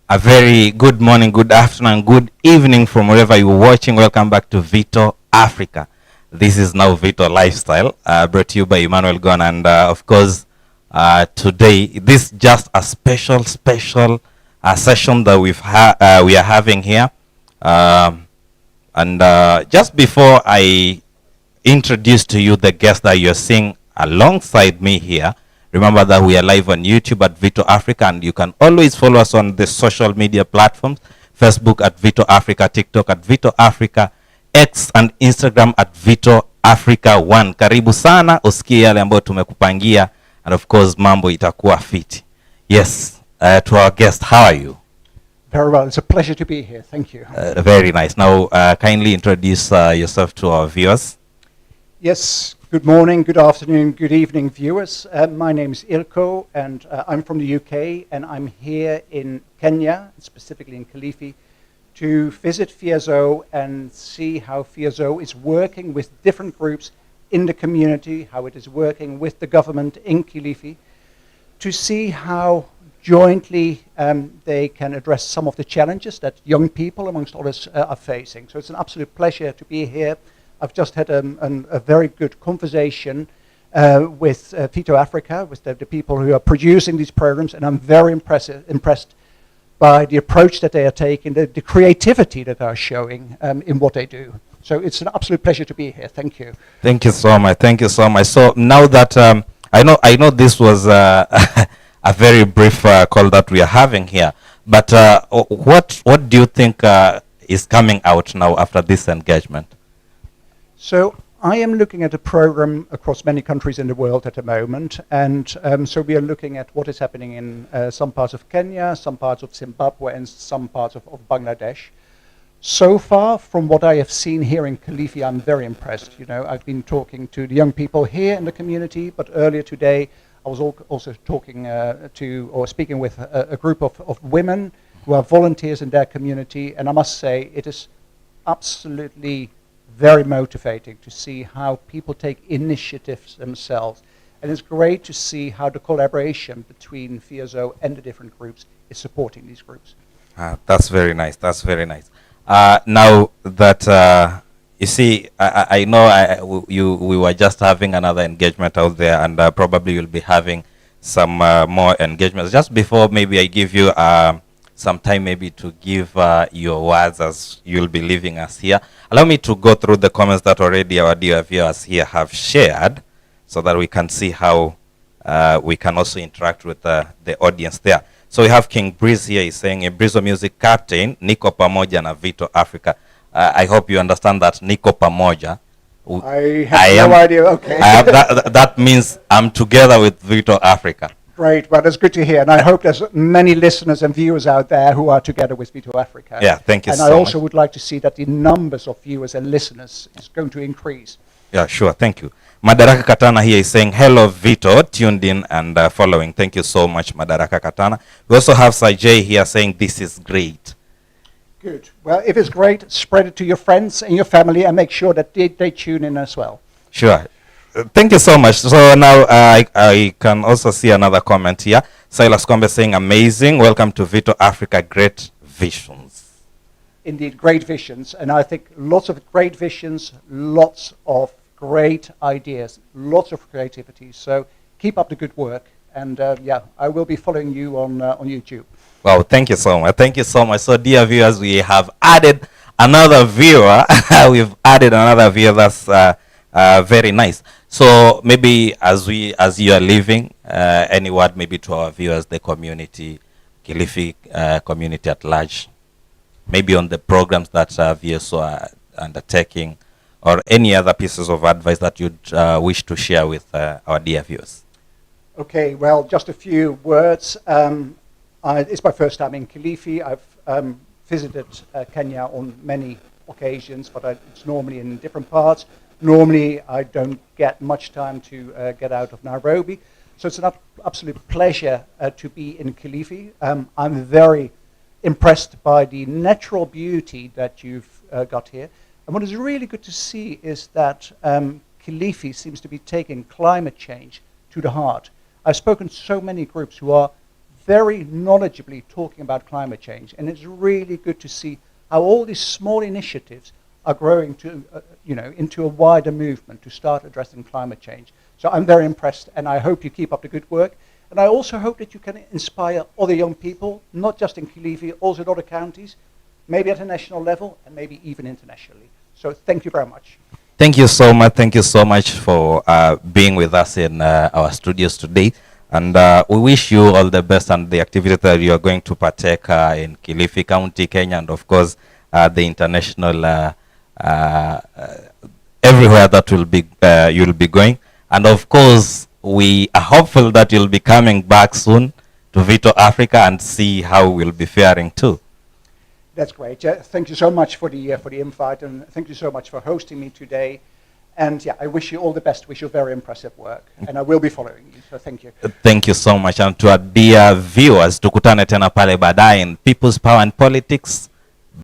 A very good morning, good afternoon, good evening from wherever you're watching. Welcome back to Vito Africa. This is now Vito Lifestyle, brought to you by Emmanuel Gon. And of course, today, this is just a special session that we are having here. And just before I introduce to you the guest that you're seeing alongside me here, remember that we are live on YouTube at Vito Africa, and you can always follow us on the social media platforms, Facebook at Vito Africa, TikTok at Vito Africa, X and Instagram at Vito Africa 1. Karibu sana, usikie yale ambayo tumekupangia, and of course mambo itakuwa fiti. Yes, to our guest, how are you? Very well, it's a pleasure to be here, thank you. Very nice. Now, kindly introduce yourself to our viewers. Yes, good morning, good afternoon, good evening, viewers. My name is Ilko, and I'm from the UK, and I'm here in Kenya, specifically in Kilifi, to visit VSO and see how VSO is working with different groups in the community, how it is working with the government in Kilifi, to see how jointly they can address some of the challenges that young people, amongst others, are facing. So it's an absolute pleasure to be here. I've just had a very good conversation with Vito Africa, with the people who are producing these programs, and I'm very impressed by the approach that they are taking, the creativity that they are showing in what they do. So it's an absolute pleasure to be here. Thank you. Thank you so much. Thank you so much. So now that I know this was a very brief call that we are having here, but what do you think is coming out now after this engagement? So I am looking at a program across many countries in the world at the moment, and so we are looking at what is happening in some parts of Kenya, some parts of Zimbabwe, and some parts of Bangladesh. So far, from what I have seen here in Kilifi, I'm very impressed. You know, I've been talking to the young people here in the community, but earlier today I was also talking speaking with a group of women who are volunteers in their community, and I must say it is absolutely very motivating to see how people take initiatives themselves. And it's great to see how the collaboration between VSO and the different groups is supporting these groups. That's very nice. That's very nice. Now that you see, I know we were just having another engagement out there, and probably you'll be having some more engagements. Just before, maybe I give you some time maybe to give your words as you'll be leaving us here. Allow me to go through the comments that already our dear viewers here have shared, so that we can see how we can also interact with the audience there. So we have King Breeze here. He's saying, Breeze Music Captain, Niko Pamoja na Vito Africa. I hope you understand that Niko Pamoja. I have no idea, okay. That means I'm together with Vito Africa. Great, well, that's good to hear, and I hope there's many listeners and viewers out there who are together with Vito Africa. Yeah, thank you so much. And I also would like to see that the numbers of viewers and listeners is going to increase. Yeah, sure, thank you. Madaraka Katana here is saying, hello Vito, tuned in and following. Thank you so much, Madaraka Katana. We also have Sajay here saying, this is great. Good. Well, if it's great, spread it to your friends and your family, and make sure that they tune in as well. Sure. Thank you so much. So now I can also see another comment here. Silas Kombe saying, amazing. Welcome to Vito Africa. Great visions. Indeed, great visions. And I think lots of great visions, lots of great ideas, lots of creativity. So keep up the good work. And yeah, I will be following you on YouTube. Wow, thank you so much. Thank you so much. So dear viewers, we have added another viewer. We've added another viewer. That's very nice. So maybe as you are leaving, any word maybe to our viewers, the community, Kilifi community at large, maybe on the programs that VSO are undertaking, or any other pieces of advice that you'd wish to share with our dear viewers. Okay, well, just a few words. It's my first time in Kilifi. I've visited Kenya on many occasions, but it's normally in different parts. Normally, I don't get much time to get out of Nairobi. So it's an absolute pleasure to be in Kilifi. I'm very impressed by the natural beauty that you've got here. And what is really good to see is that Kilifi seems to be taking climate change to the heart. I've spoken to so many groups who are very knowledgeably talking about climate change, and it's really good to see how all these small initiatives are growing to, into a wider movement to start addressing climate change. So I'm very impressed, and I hope you keep up the good work. And I also hope that you can inspire other young people, not just in Kilifi, also in other counties, maybe at a national level, and maybe even internationally. So thank you very much. Thank you so much. Thank you so much for being with us in our studios today. And we wish you all the best and the activity that you are going to partake in Kilifi County, Kenya, and of course, the international, everywhere that will be, you'll be going. And of course, we are hopeful that you'll be coming back soon to Vito Africa and see how we'll be faring too. That's great. Thank you so much for the invite, and thank you so much for hosting me today. And yeah, I wish you all the best. Wish you very impressive work, and I will be following you. So thank you. Thank you so much. And to our dear viewers, tukutane tena pale baadaye in People's Power and Politics.